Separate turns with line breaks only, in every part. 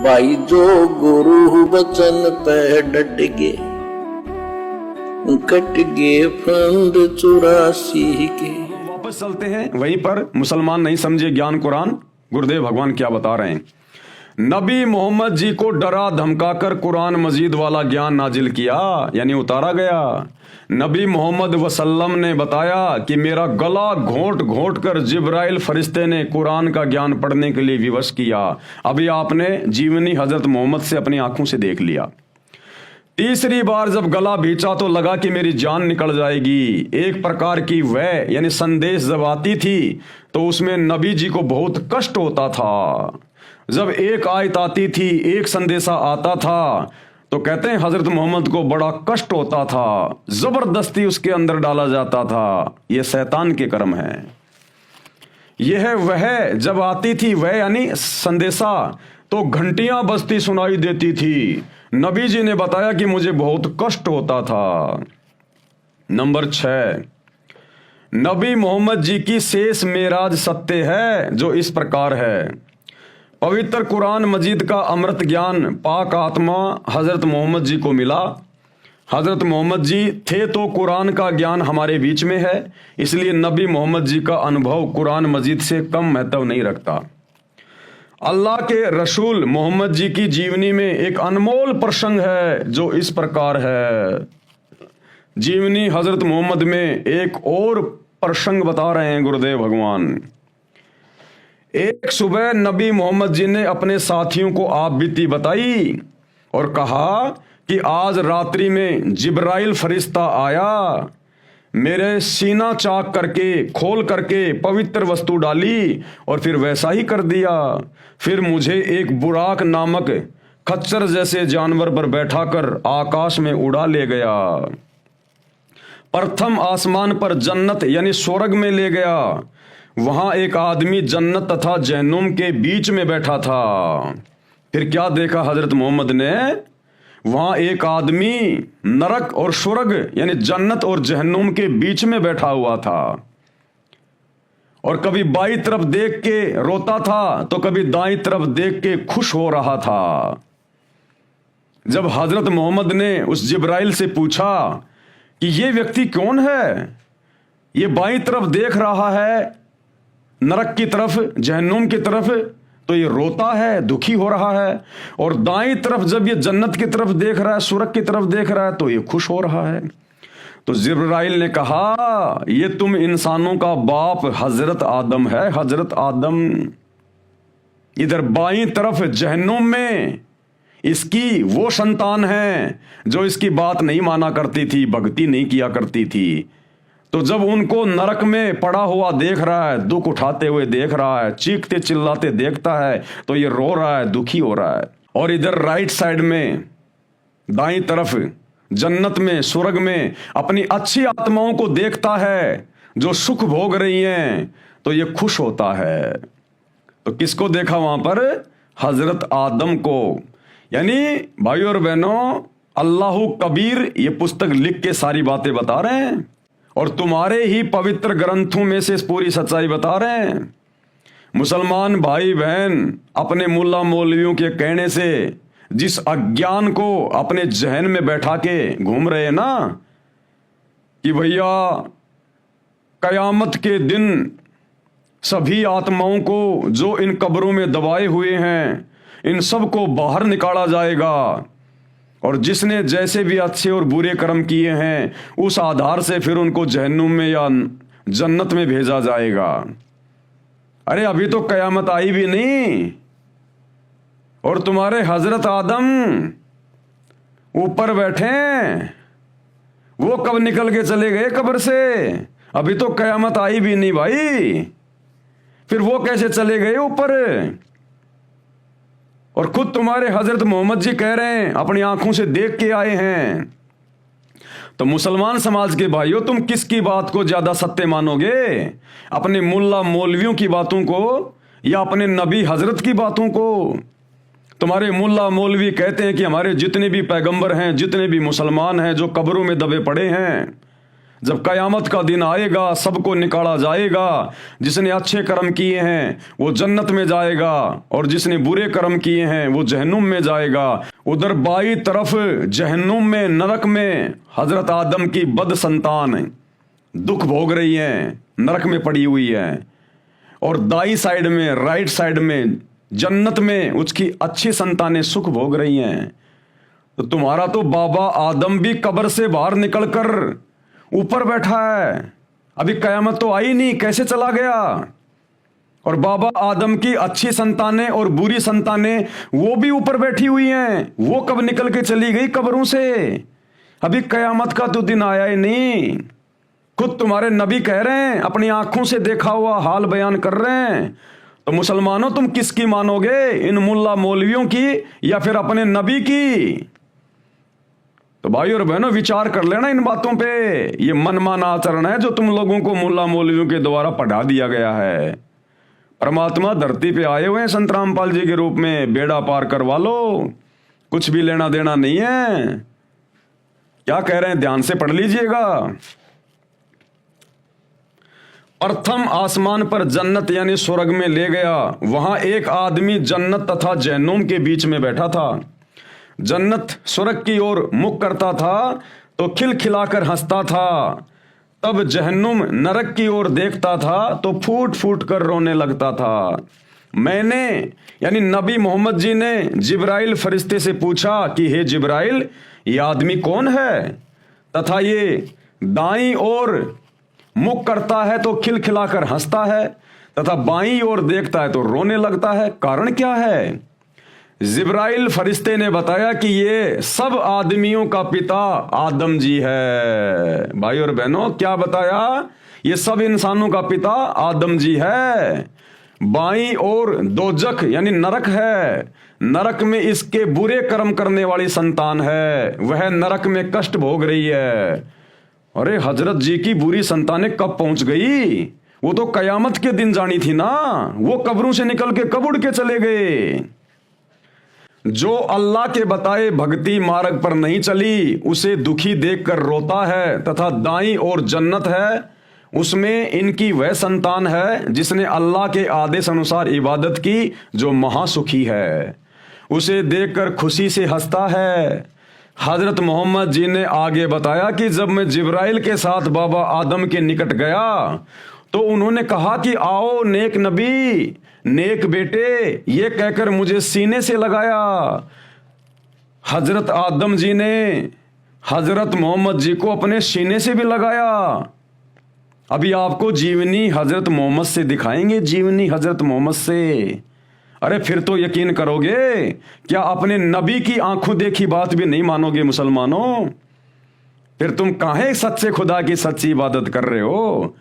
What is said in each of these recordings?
भाई जो गुरु बचन पे डट गे, कट गे फंद 84 के।
वापस चलते हैं वहीं पर। मुसलमान नहीं समझे ज्ञान कुरान। गुरुदेव भगवान क्या बता रहे हैं। नबी मोहम्मद जी को डरा धमकाकर कुरान मजीद वाला ज्ञान नाजिल किया, यानी उतारा गया। नबी मोहम्मद वसल्लम ने बताया कि मेरा गला घोंट घोंट कर जिब्राइल फरिश्ते ने कुरान का ज्ञान पढ़ने के लिए विवश किया। अभी आपने जीवनी हजरत मोहम्मद से अपनी आंखों से देख लिया। तीसरी बार जब गला भींचा तो लगा कि मेरी जान निकल जाएगी। एक प्रकार की वह यानी संदेश जब आती थी तो उसमें नबी जी को बहुत कष्ट होता था। जब एक आयत आती थी, एक संदेशा आता था, तो कहते हैं हजरत मोहम्मद को बड़ा कष्ट होता था, जबरदस्ती उसके अंदर डाला जाता था। यह शैतान के कर्म है। यह वह जब आती थी वह यानी संदेशा, तो घंटियां बजती सुनाई देती थी। नबी जी ने बताया कि मुझे बहुत कष्ट होता था। नंबर 6, नबी मोहम्मद जी की शेष मेराज सत्य है जो इस प्रकार है। पवित्र कुरान मजीद का अमृत ज्ञान पाक आत्मा हजरत मोहम्मद जी को मिला। हजरत मोहम्मद जी थे तो कुरान का ज्ञान हमारे बीच में है, इसलिए नबी मोहम्मद जी का अनुभव कुरान मजीद से कम महत्व नहीं रखता। अल्लाह के रसूल मोहम्मद जी की जीवनी में एक अनमोल प्रसंग है जो इस प्रकार है। जीवनी हजरत मोहम्मद में एक और प्रसंग बता रहे हैं गुरुदेव भगवान। एक सुबह नबी मोहम्मद जी ने अपने साथियों को आप बीती बताई और कहा कि आज रात्रि में जिब्राइल फरिश्ता आया, मेरे सीना चाक करके खोल करके पवित्र वस्तु डाली और फिर वैसा ही कर दिया। फिर मुझे एक बुराक नामक खच्चर जैसे जानवर पर बैठाकर आकाश में उड़ा ले गया। प्रथम आसमान पर जन्नत यानी स्वर्ग में ले गया। वहां एक आदमी जन्नत तथा जहन्नुम के बीच में बैठा था। फिर क्या देखा हजरत मोहम्मद ने? वहां एक आदमी नरक और स्वर्ग यानी जन्नत और जहन्नुम के बीच में बैठा हुआ था और कभी बाईं तरफ देख के रोता था तो कभी दाईं तरफ देख के खुश हो रहा था। जब हजरत मोहम्मद ने उस जिब्राइल से पूछा कि ये व्यक्ति कौन है, ये बाईं तरफ देख रहा है नरक की तरफ, जहन्नुम की तरफ, तो ये रोता है, दुखी हो रहा है, और दाईं तरफ जब ये जन्नत की तरफ देख रहा है, स्वर्ग की तरफ देख रहा है, तो ये खुश हो रहा है। तो जिब्राइल ने कहा, ये तुम इंसानों का बाप हजरत आदम है। हजरत आदम इधर बाईं तरफ जहन्नुम में इसकी वो संतान है जो इसकी बात नहीं माना करती थी, भक्ति नहीं किया करती थी। तो जब उनको नरक में पड़ा हुआ देख रहा है, दुख उठाते हुए देख रहा है, चीखते चिल्लाते देखता है, तो ये रो रहा है, दुखी हो रहा है। और इधर राइट साइड में दाईं तरफ जन्नत में, स्वर्ग में अपनी अच्छी आत्माओं को देखता है जो सुख भोग रही हैं, तो ये खुश होता है। तो किसको देखा वहां पर? हजरत आदम को। यानी भाइयों और बहनों, अल्लाह कबीर ये पुस्तक लिख के सारी बातें बता रहे हैं और तुम्हारे ही पवित्र ग्रंथों में से पूरी सच्चाई बता रहे हैं। मुसलमान भाई बहन अपने मुल्ला मौलवियों के कहने से जिस अज्ञान को अपने जहन में बैठा के घूम रहे हैं ना कि भैया कयामत के दिन सभी आत्माओं को जो इन कब्रों में दबाए हुए हैं, इन सब को बाहर निकाला जाएगा और जिसने जैसे भी अच्छे और बुरे कर्म किए हैं उस आधार से फिर उनको जहन्नुम में या जन्नत में भेजा जाएगा। अरे अभी तो कयामत आई भी नहीं और तुम्हारे हजरत आदम ऊपर बैठे, वो कब निकल के चले गए कब्र से? अभी तो कयामत आई भी नहीं भाई, फिर वो कैसे चले गए ऊपर? और खुद तुम्हारे हजरत मोहम्मद जी कह रहे हैं, अपनी आंखों से देख के आए हैं। तो मुसलमान समाज के भाइयों, तुम किसकी बात को ज्यादा सत्य मानोगे? अपने मुल्ला मौलवियों की बातों को या अपने नबी हजरत की बातों को? तुम्हारे मुल्ला मौलवी कहते हैं कि हमारे जितने भी पैगंबर हैं, जितने भी मुसलमान हैं जो कब्रों में दबे पड़े हैं, जब कयामत का दिन आएगा सबको निकाला जाएगा। जिसने अच्छे कर्म किए हैं वो जन्नत में जाएगा और जिसने बुरे कर्म किए हैं वो जहन्नुम में जाएगा। उधर बाई तरफ जहन्नुम में, नरक में हजरत आदम की बद संतान दुख भोग रही हैं, नरक में पड़ी हुई है। और दाई साइड में, राइट साइड में, जन्नत में उसकी अच्छी संतानें सुख भोग रही हैं। तो तुम्हारा तो बाबा आदम भी कब्र से बाहर निकलकर ऊपर बैठा है, अभी कयामत तो आई नहीं, कैसे चला गया? और बाबा आदम की अच्छी संतानें और बुरी संतानें वो भी ऊपर बैठी हुई हैं, वो कब निकल के चली गई कब्रों से? अभी कयामत का तो दिन आया ही नहीं। खुद तुम्हारे नबी कह रहे हैं, अपनी आंखों से देखा हुआ हाल बयान कर रहे हैं। तो मुसलमानों तुम किसकी मानोगे, इन मुल्ला मौलवियों की या फिर अपने नबी की? तो भाई और बहनों विचार कर लेना इन बातों पे। ये मनमाना आचरण है जो तुम लोगों को मुल्ला मौलवियों के द्वारा पढ़ा दिया गया है। परमात्मा धरती पे आए हुए हैं संत रामपाल जी के रूप में, बेड़ा पार करवा लो, कुछ भी लेना देना नहीं है। क्या कह रहे हैं ध्यान से पढ़ लीजिएगा। प्रथम आसमान पर जन्नत यानी स्वर्ग में ले गया। वहां एक आदमी जन्नत तथा जहन्नुम के बीच में बैठा था। जन्नत स्वर्ग की ओर मुख करता था तो खिलखिलाकर हंसता था, तब जहन्नुम नरक की ओर देखता था तो फूट फूट कर रोने लगता था। मैंने यानी नबी मोहम्मद जी ने जिब्राइल फरिश्ते से पूछा कि हे जिब्राइल, ये आदमी कौन है तथा ये दाईं ओर मुख करता है तो खिलखिलाकर हंसता है तथा बाईं ओर देखता है तो रोने लगता है, कारण क्या है? जिब्राइल फरिश्ते ने बताया कि ये सब आदमियों का पिता आदम जी है। भाई और बहनों क्या बताया? ये सब इंसानों का पिता आदम जी है। बाईं ओर दोजख यानी नरक है, नरक में इसके बुरे कर्म करने वाली संतान है, वह नरक में कष्ट भोग रही है। अरे हजरत जी की बुरी संतानें कब पहुंच गई? वो तो कयामत के दिन जानी थी ना, वो कब्रों से निकल के कब उड़ के चले गए। जो अल्लाह के बताए भक्ति मार्ग पर नहीं चली उसे दुखी देखकर रोता है तथा दाईं ओर जन्नत है, उसमें इनकी वह संतान है जिसने अल्लाह के आदेश अनुसार इबादत की, जो महासुखी है, उसे देखकर खुशी से हंसता है। हजरत मोहम्मद जी ने आगे बताया कि जब मैं जिब्राइल के साथ बाबा आदम के निकट गया तो उन्होंने कहा कि आओ नेक नबी, नेक बेटे, ये कहकर मुझे सीने से लगाया। हजरत आदम जी ने हजरत मोहम्मद जी को अपने सीने से भी लगाया। अभी आपको जीवनी हजरत मोहम्मद से दिखाएंगे, जीवनी हजरत मोहम्मद से। अरे फिर तो यकीन करोगे, क्या अपने नबी की आंखों देखी बात भी नहीं मानोगे मुसलमानों? फिर तुम काहे सच्चे खुदा की सच्ची इबादत कर रहे हो,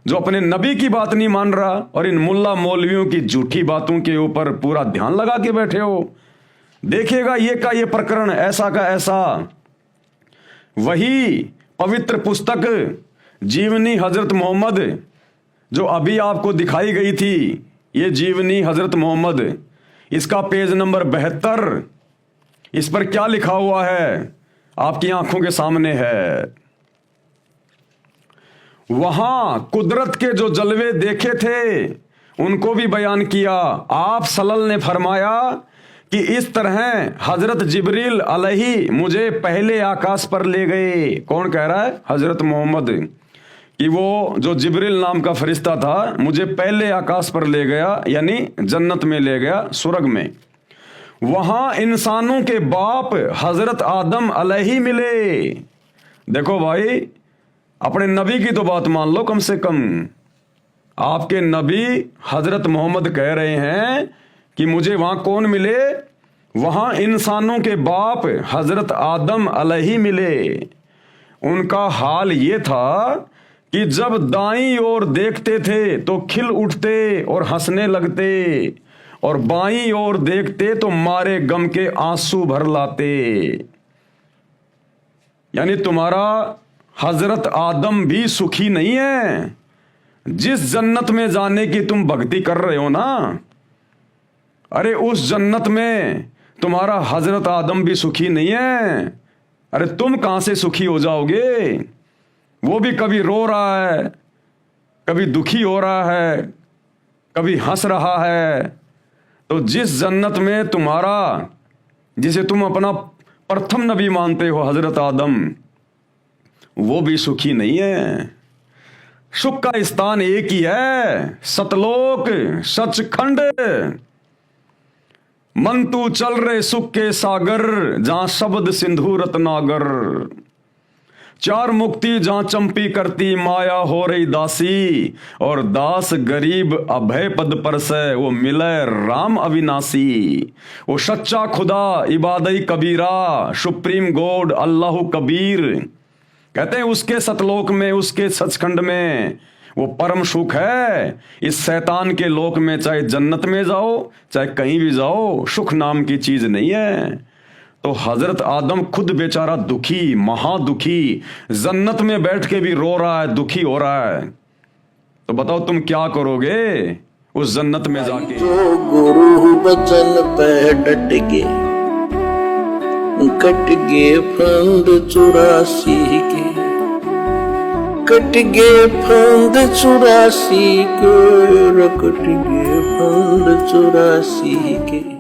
जो अपने नबी की बात नहीं मान रहा और इन मुल्ला मौलवियों की झूठी बातों के ऊपर पूरा ध्यान लगा के बैठे हो? देखिएगा ये का ये प्रकरण ऐसा का ऐसा। वही पवित्र पुस्तक जीवनी हजरत मोहम्मद जो अभी आपको दिखाई गई थी, ये जीवनी हजरत मोहम्मद, इसका पेज नंबर 72, इस पर क्या लिखा हुआ है आपकी आंखों के सामने है। वहां कुदरत के जो जलवे देखे थे उनको भी बयान किया। आप सल्लल्लाहु ने फरमाया कि इस तरह हजरत जिब्रील अलैहि मुझे पहले आकाश पर ले गए। कौन कह रहा है? हजरत मोहम्मद, कि वो जो जिब्रील नाम का फरिश्ता था मुझे पहले आकाश पर ले गया, यानी जन्नत में ले गया, स्वर्ग में। वहां इंसानों के बाप हजरत आदम अलैहि मिले। देखो भाई, अपने नबी की तो बात मान लो कम से कम। आपके नबी हजरत मोहम्मद कह रहे हैं कि मुझे वहां कौन मिले? वहां इंसानों के बाप हजरत आदम अलैहि मिले। उनका हाल ये था कि जब दाईं ओर देखते थे तो खिल उठते और हंसने लगते, और बाईं ओर देखते तो मारे गम के आंसू भर लाते। यानी तुम्हारा हजरत आदम भी सुखी नहीं है। जिस जन्नत में जाने की तुम भक्ति कर रहे हो ना, अरे उस जन्नत में तुम्हारा हजरत आदम भी सुखी नहीं है। अरे तुम कहां से सुखी हो जाओगे? वो भी कभी रो रहा है, कभी दुखी हो रहा है, कभी हंस रहा है। तो जिस जन्नत में तुम्हारा, जिसे तुम अपना प्रथम नबी मानते हो, हजरत आदम, वो भी सुखी नहीं है। सुख का स्थान एक ही है, सतलोक सचखंड। मन तू चल रहे सुख के सागर, जहां शब्द सिंधु रत्नागर। चार मुक्ति जहां चंपी करती, माया हो रही दासी। और दास गरीब अभय पद पर से, वो मिले राम अविनाशी। वो सच्चा खुदा इबादई कबीरा, सुप्रीम गॉड अल्लाह कबीर। कहते हैं उसके सतलोक में, उसके सचखंड में वो परम सुख है। इस शैतान के लोक में, चाहे जन्नत में जाओ चाहे कहीं भी जाओ, सुख नाम की चीज नहीं है। तो हजरत आदम खुद बेचारा दुखी, महादुखी, जन्नत में बैठ के भी रो रहा है, दुखी हो रहा है। तो बताओ तुम क्या करोगे उस जन्नत में जाके?
जो गुरु बचन पे डट के, कट गे फंद 84 के, कट गे फंद 84 के, कट गे फंद 84 के।